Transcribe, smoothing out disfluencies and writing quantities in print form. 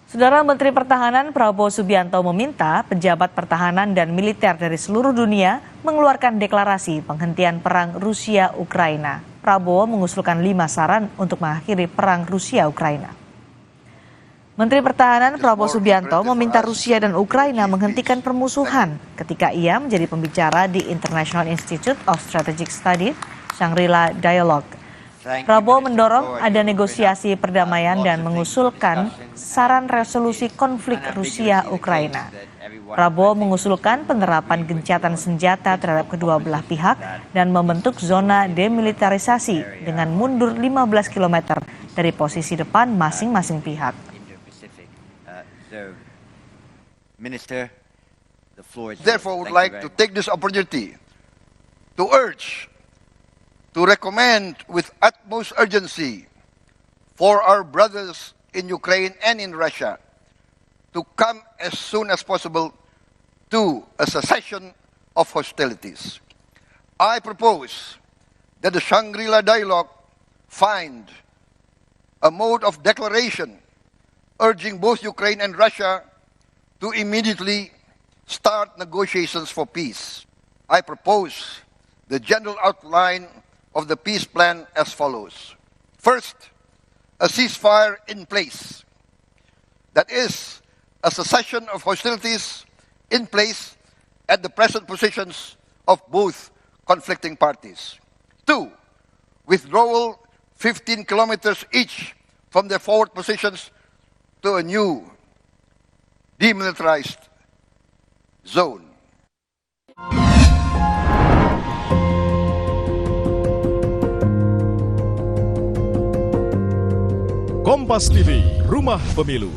Saudara Menteri Pertahanan Prabowo Subianto meminta pejabat pertahanan dan militer dari seluruh dunia mengeluarkan deklarasi penghentian perang Rusia-Ukraina. Prabowo mengusulkan 5 saran untuk mengakhiri perang Rusia-Ukraina. Menteri Pertahanan Prabowo Subianto meminta Rusia dan Ukraina menghentikan permusuhan ketika ia menjadi pembicara di International Institute of Strategic Studies, Shangri-La Dialogue. Prabowo mendorong ada negosiasi perdamaian dan mengusulkan saran resolusi konflik Rusia-Ukraina. Prabowo mengusulkan penerapan gencatan senjata terhadap kedua belah pihak dan membentuk zona demilitarisasi dengan mundur 15 km dari posisi depan masing-masing pihak. Therefore, I would like to take this opportunity to urge, to recommend with utmost urgency for our brothers in Ukraine and in Russia to come as soon as possible to a cessation of hostilities. I propose that the Shangri-La Dialogue find a mode of declaration urging both Ukraine and Russia to immediately start negotiations for peace. I propose the general outline of the peace plan as follows. First, a ceasefire in place. That is, a cessation of hostilities in place at the present positions of both conflicting parties. 2, withdrawal 15 kilometers each from their forward positions to a new demilitarized zone. Kompas TV, Rumah Pemilu.